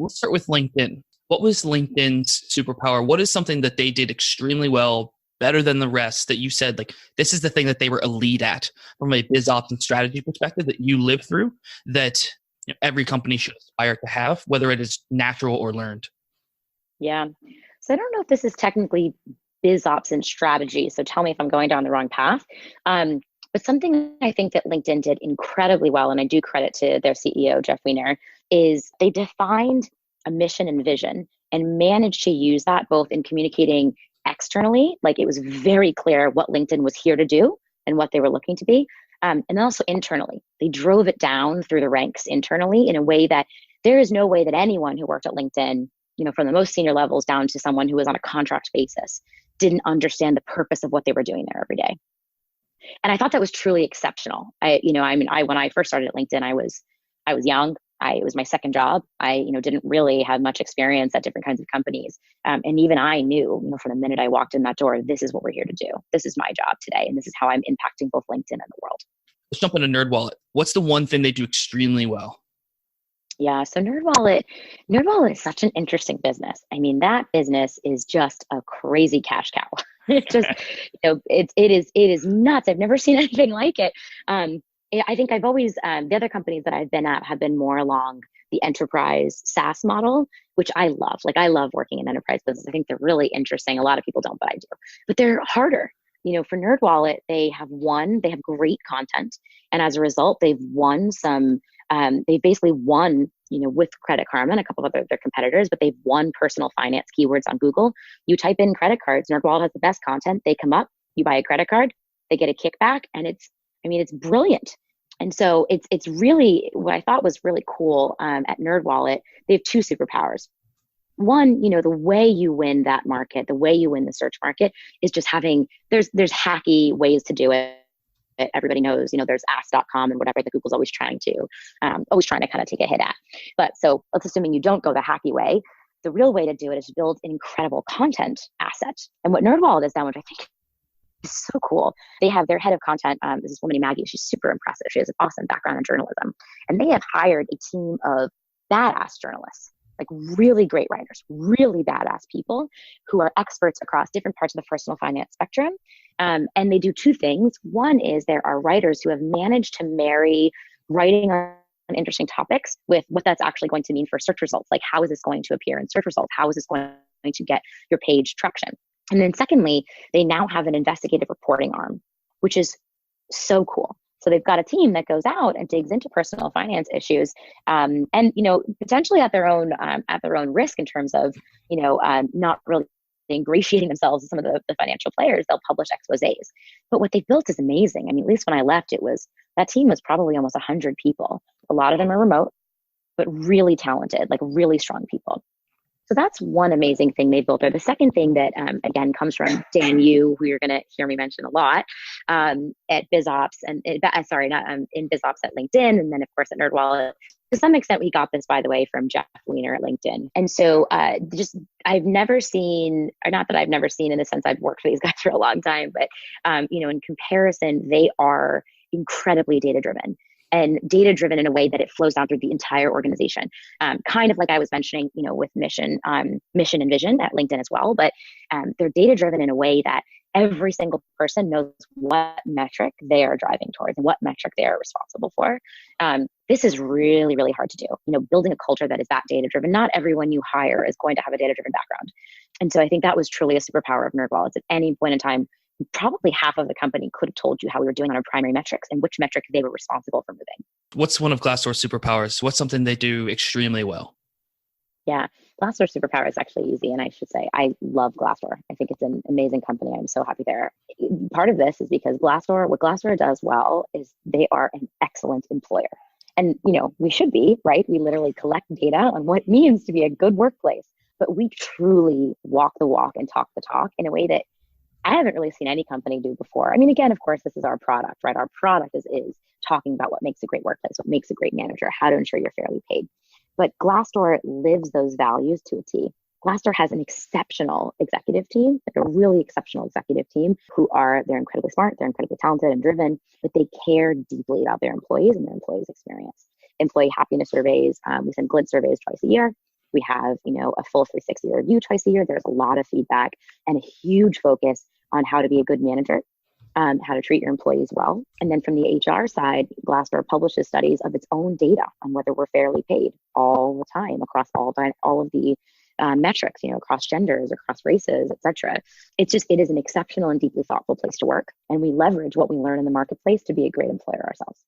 Let's start with LinkedIn. What was LinkedIn's superpower? What is something that they did extremely well, better than the rest, that you said, like, this is the thing that they were elite at from a biz ops and strategy perspective that you lived through, that every company should aspire to have, whether it is natural or learned? Yeah. So I don't know if this is technically biz ops and strategy. So tell me if I'm going down the wrong path. Um, but something I think that LinkedIn did incredibly well, and I do credit to their CEO, Jeff Weiner, is they defined a mission and vision and managed to use that both in communicating externally, like it was very clear what LinkedIn was here to do and what they were looking to be. And also internally, they drove it down through the ranks internally in a way that there is no way that anyone who worked at LinkedIn, from the most senior levels down to someone who was on a contract basis, didn't understand the purpose of what they were doing there every day. And I thought that was truly exceptional. When I first started at LinkedIn, I was young. It was my second job. I didn't really have much experience at different kinds of companies. And even I knew, from the minute I walked in that door, this is what we're here to do. This is my job today. And this is how I'm impacting both LinkedIn and the world. Let's jump into NerdWallet. What's the one thing they do extremely well? Yeah, so NerdWallet is such an interesting business. I mean, that business is just a crazy cash cow. It's just, it is nuts. I've never seen anything like it. I think I've always, the other companies that I've been at have been more along the enterprise SaaS model, which I love. Like, I love working in enterprise business. I think they're really interesting. A lot of people don't, but I do. But they're harder. For NerdWallet, they have great content. And as a result, they've basically won, with Credit Karma and a couple of their competitors, but they've won personal finance keywords on Google. You type in credit cards, NerdWallet has the best content. They come up, you buy a credit card, they get a kickback, and it's brilliant. And so it's really, what I thought was really cool at NerdWallet, they have two superpowers. One, the way you win that market, the way you win the search market is just there's hacky ways to do it. Everybody knows, there's ask.com and whatever that Google's always trying to kind of take a hit at. But so let's assuming you don't go the hacky way. The real way to do it is to build an incredible content asset. And what NerdWallet has done, which I think is so cool, they have their head of content. This is woman named Maggie. She's super impressive. She has an awesome background in journalism. And they have hired a team of badass journalists, like really great writers, really badass people who are experts across different parts of the personal finance spectrum. And they do two things. One is there are writers who have managed to marry writing on interesting topics with what that's actually going to mean for search results. Like, how is this going to appear in search results? How is this going to get your page traction? And then secondly, they now have an investigative reporting arm, which is so cool. So they've got a team that goes out and digs into personal finance issues, and potentially at their own risk in terms of not really ingratiating themselves with some of the financial players. They'll publish exposés. But what they built is amazing. I mean, at least when I left, that team was probably almost 100 people. A lot of them are remote, but really talented, like really strong people. So that's one amazing thing they built there. The second thing that, again, comes from Dan Yu, who you're going to hear me mention a lot, at BizOps, and in BizOps at LinkedIn, and then, of course, at NerdWallet. To some extent, we got this, by the way, from Jeff Weiner at LinkedIn. And so I've never seen, or not that I've never seen in the sense I've worked for these guys for a long time, but, in comparison, they are incredibly data-driven. And data-driven in a way that it flows down through the entire organization. Kind of like I was mentioning, with mission and vision at LinkedIn as well. But they're data-driven in a way that every single person knows what metric they are driving towards and what metric they are responsible for. This is really, really hard to do. Building a culture that is that data-driven. Not everyone you hire is going to have a data-driven background. And so I think that was truly a superpower of NerdWallet. At any point in time, probably half of the company could have told you how we were doing on our primary metrics and which metric they were responsible for moving. What's one of Glassdoor's superpowers? What's something they do extremely well? Yeah, Glassdoor superpower is actually easy. And I should say, I love Glassdoor. I think it's an amazing company. I'm so happy there. Part of this is because what Glassdoor does well is they are an excellent employer. And, we should be, right? We literally collect data on what it means to be a good workplace, but we truly walk the walk and talk the talk in a way that I haven't really seen any company do before. I mean, again, of course, this is our product, right? Our product is talking about what makes a great workplace, what makes a great manager, how to ensure you're fairly paid. But Glassdoor lives those values to a T. Glassdoor has an exceptional executive team, like a really exceptional executive team they're incredibly smart, they're incredibly talented and driven, but they care deeply about their employees and their employees' experience. Employee happiness surveys, we send Glint surveys twice a year. We have, a full 360 review twice a year. There's a lot of feedback and a huge focus on how to be a good manager, how to treat your employees well. And then from the HR side, Glassdoor publishes studies of its own data on whether we're fairly paid all the time across all of the metrics, across genders, across races, et cetera. It is an exceptional and deeply thoughtful place to work. And we leverage what we learn in the marketplace to be a great employer ourselves.